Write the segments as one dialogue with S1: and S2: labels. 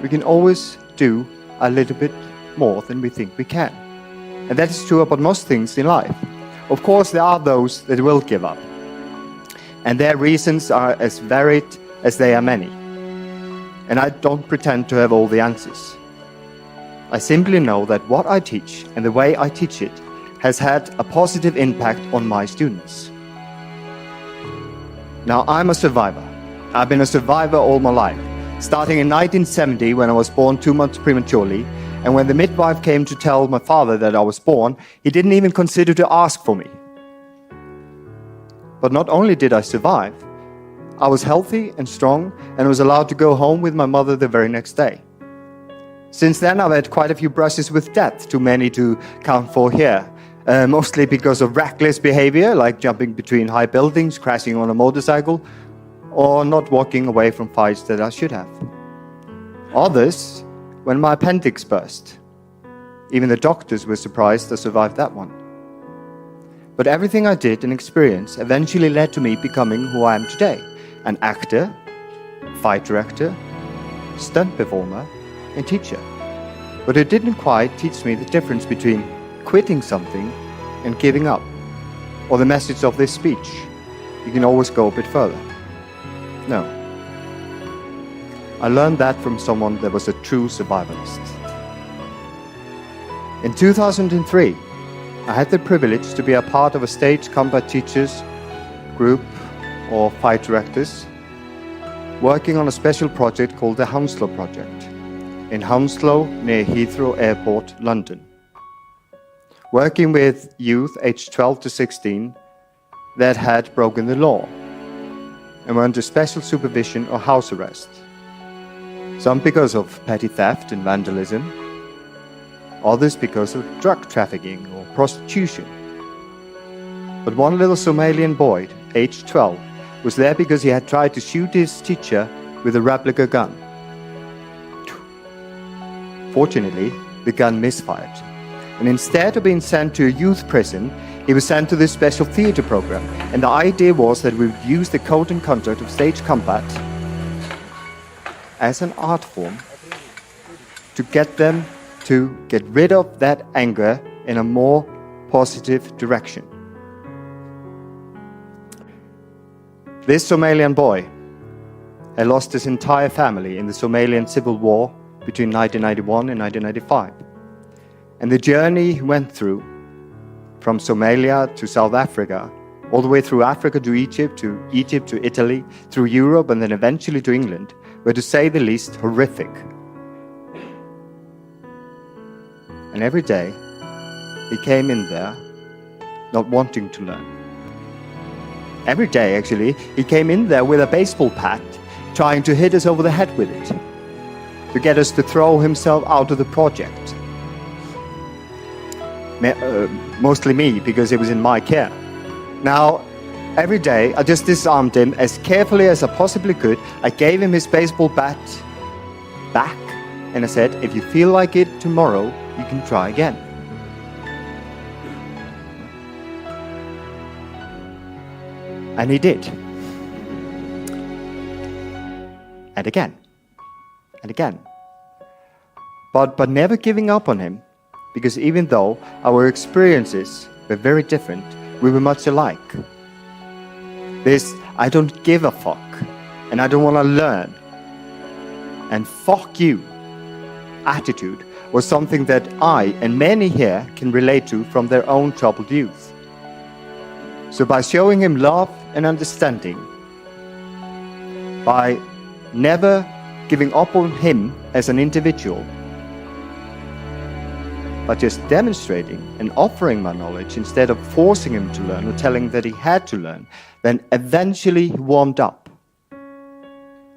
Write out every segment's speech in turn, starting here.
S1: we can always do a little bit more than we think we can. And that is true about most things in life. Of course, there are those that will give up. And their reasons are as varied as they are many. And I don't pretend to have all the answers. I simply know that what I teach and the way I teach it has had a positive impact on my students. Now, I'm a survivor. I've been a survivor all my life, starting in 1970 when I was born 2 months prematurely, and when the midwife came to tell my father that I was born, he didn't even consider to ask for me. But not only did I survive, I was healthy and strong and was allowed to go home with my mother the very next day. Since then, I've had quite a few brushes with death, too many to count for here. Mostly because of reckless behavior, like jumping between high buildings, crashing on a motorcycle, or not walking away from fights that I should have. Others, when my appendix burst. Even the doctors were surprised I survived that one. But everything I did and experienced eventually led to me becoming who I am today. An actor, fight director, stunt performer, and teacher. But it didn't quite teach me the difference between quitting something and giving up. Or the message of this speech, you can always go a bit further. No. I learned that from someone that was a true survivalist. In 2003, I had the privilege to be a part of a stage combat teachers group or fight directors working on a special project called the Hounslow Project in Hounslow near Heathrow Airport, London. Working with youth aged 12 to 16 that had broken the law and were under special supervision or house arrest. Some because of petty theft and vandalism, others because of drug trafficking or prostitution. But one little Somalian boy, aged 12, was there because he had tried to shoot his teacher with a replica gun. Fortunately, the gun misfired, and instead of being sent to a youth prison, he was sent to this special theater program. And the idea was that we would use the code and conduct of stage combat as an art form to get them to get rid of that anger in a more positive direction. This Somalian boy had lost his entire family in the Somalian civil war between 1991 and 1995. And the journey he went through from Somalia to South Africa, all the way through Africa to Egypt to Italy, through Europe, and then eventually to England, were, to say the least, horrific. And every day, he came in there not wanting to learn. Every day, actually, he came in there with a baseball bat, trying to hit us over the head with it, to get us to throw himself out of the project. Mostly me, because it was in my care. Now, every day, I just disarmed him as carefully as I possibly could. I gave him his baseball bat back, and I said, if you feel like it tomorrow, you can try again. And he did. And again. And again. But never giving up on him, because even though our experiences were very different, we were much alike. This I don't give a fuck, and I don't want to learn, and fuck you attitude was something that I and many here can relate to from their own troubled youth. So by showing him love and understanding, by never giving up on him as an individual, but just demonstrating and offering my knowledge instead of forcing him to learn or telling that he had to learn, then eventually he warmed up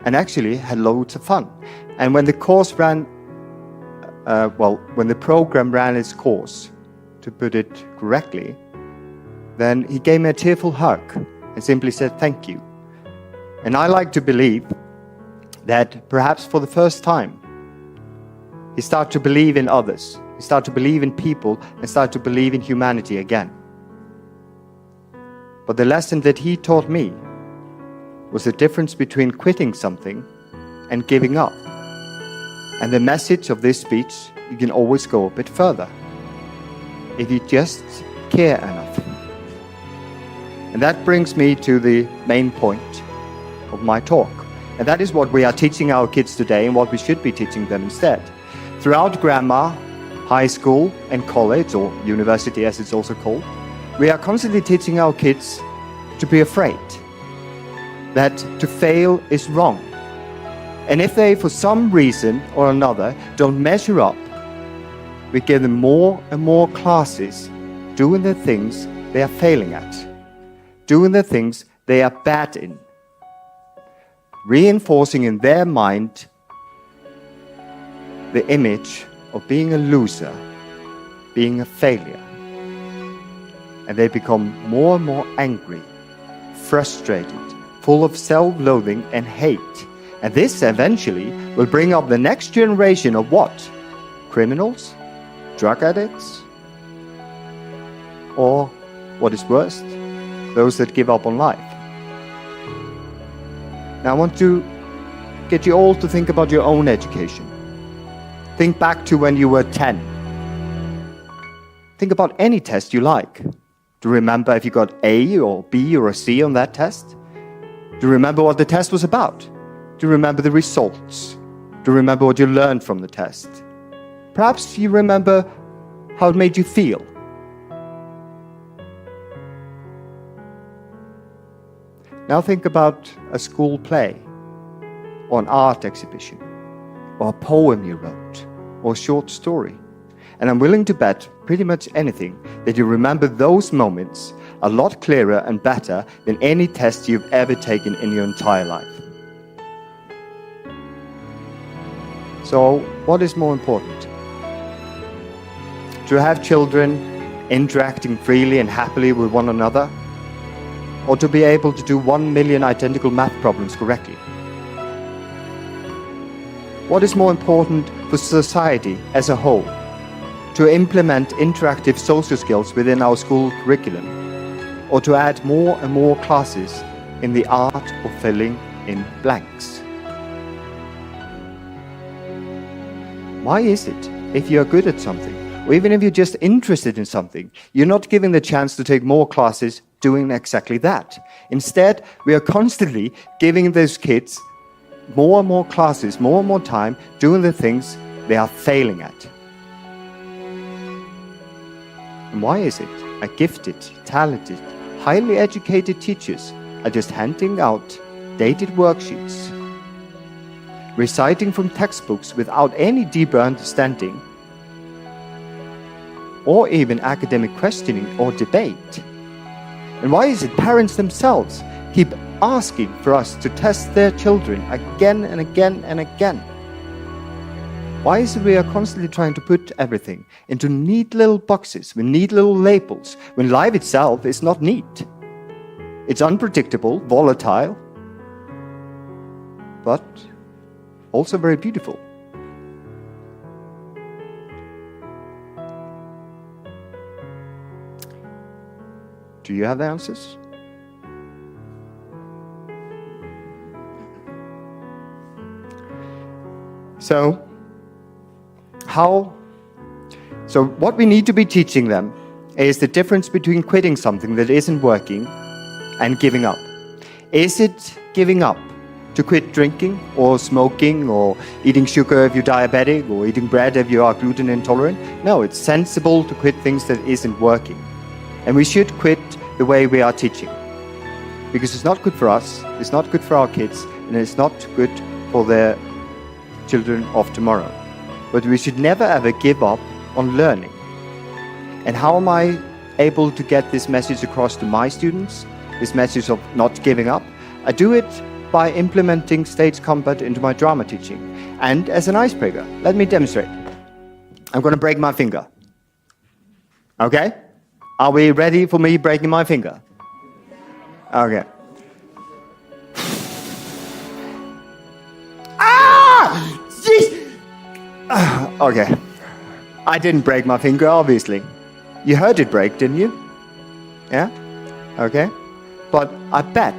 S1: and actually had loads of fun. And when the course ran, when the program ran its course, to put it correctly, then he gave me a tearful hug and simply said thank you. And I like to believe that perhaps for the first time, he started to believe in others. He started to believe in people and started to believe in humanity again. But the lesson that he taught me was the difference between quitting something and giving up. And the message of this speech, you can always go a bit further if you just care enough. And that brings me to the main point of my talk. And that is what we are teaching our kids today and what we should be teaching them instead. Throughout grammar, high school and college, or university as it's also called, we are constantly teaching our kids to be afraid, that to fail is wrong. And if they, for some reason or another, don't measure up, we give them more and more classes doing the things they are failing at, doing the things they are bad in, reinforcing in their mind the image of being a loser, being a failure. And they become more and more angry, frustrated, full of self-loathing and hate. And this eventually will bring up the next generation of what? Criminals? Drug addicts? Or, what is worst, those that give up on life. Now I want to get you all to think about your own education. Think back to when you were 10. Think about any test you like. Do you remember if you got A or B or a C on that test? Do you remember what the test was about? Do you remember the results? Do you remember what you learned from the test? Perhaps you remember how it made you feel. Now think about a school play, or an art exhibition, or a poem you wrote, or a short story. And I'm willing to bet pretty much anything that you remember those moments a lot clearer and better than any test you've ever taken in your entire life. So, what is more important? To have children interacting freely and happily with one another, or to be able to do 1 million identical math problems correctly? What is more important for society as a whole? To implement interactive social skills within our school curriculum, or to add more and more classes in the art of filling in blanks? Why is it, if you are good at something, or even if you're just interested in something, you're not given the chance to take more classes doing exactly that? Instead, we are constantly giving those kids more and more classes, more and more time doing the things they are failing at. And why is it that gifted, talented, highly educated teachers are just handing out dated worksheets, reciting from textbooks without any deeper understanding, or even academic questioning or debate? And why is it parents themselves keep asking for us to test their children again and again and again? Why is it we are constantly trying to put everything into neat little boxes with neat little labels when life itself is not neat? It's unpredictable, volatile, but also very beautiful. Do you have the answers? So what we need to be teaching them is the difference between quitting something that isn't working and giving up. Is it giving up to quit drinking or smoking or eating sugar if you're diabetic or eating bread if you are gluten intolerant? No, it's sensible to quit things that isn't working. And we should quit the way we are teaching, because it's not good for us, it's not good for our kids, and it's not good for the children of tomorrow. But we should never ever give up on learning. And how am I able to get this message across to my students, this message of not giving up? I do it by implementing stage combat into my drama teaching. And as an icebreaker, let me demonstrate. I'm going to break my finger. Okay? Are we ready for me breaking my finger? Okay. Ah! Okay. I didn't break my finger, obviously. You heard it break, didn't you? Yeah? Okay. But I bet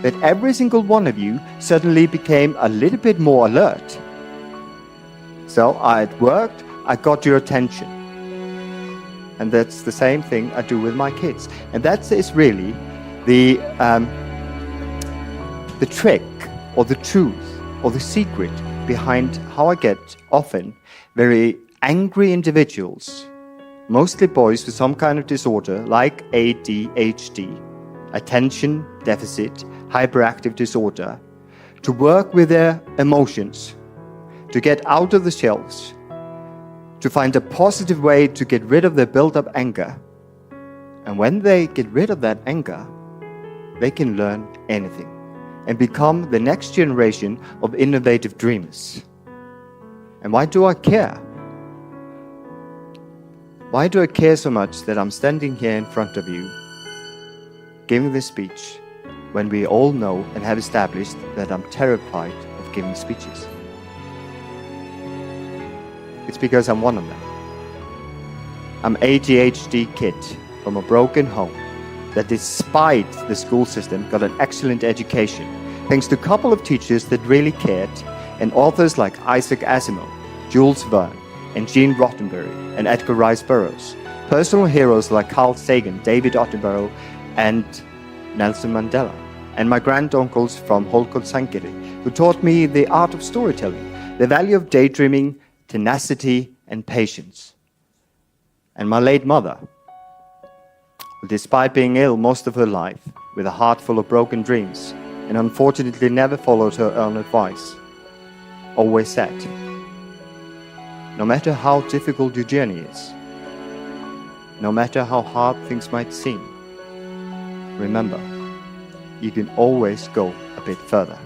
S1: that every single one of you suddenly became a little bit more alert. So I worked, I got your attention. And that's the same thing I do with my kids. And that is really the trick or the truth or the secret behind how I get often very angry individuals, mostly boys with some kind of disorder like ADHD, attention deficit hyperactive disorder, to work with their emotions, to get out of the shells, to find a positive way to get rid of their built-up anger. And when they get rid of that anger, they can learn anything and become the next generation of innovative dreamers. And why do I care? Why do I care so much that I'm standing here in front of you, giving this speech, when we all know and have established that I'm terrified of giving speeches? It's because I'm one of them. I'm an ADHD kid from a broken home that, despite the school system, got an excellent education, thanks to a couple of teachers that really cared, and authors like Isaac Asimov, Jules Verne, and Gene Roddenberry, and Edgar Rice Burroughs, personal heroes like Carl Sagan, David Attenborough, and Nelson Mandela, and my granduncles from Holkot Sankiri, who taught me the art of storytelling, the value of daydreaming, tenacity, and patience. And my late mother, who, despite being ill most of her life, with a heart full of broken dreams, and unfortunately never followed her own advice, always said, no matter how difficult your journey is, no matter how hard things might seem, remember, you can always go a bit further.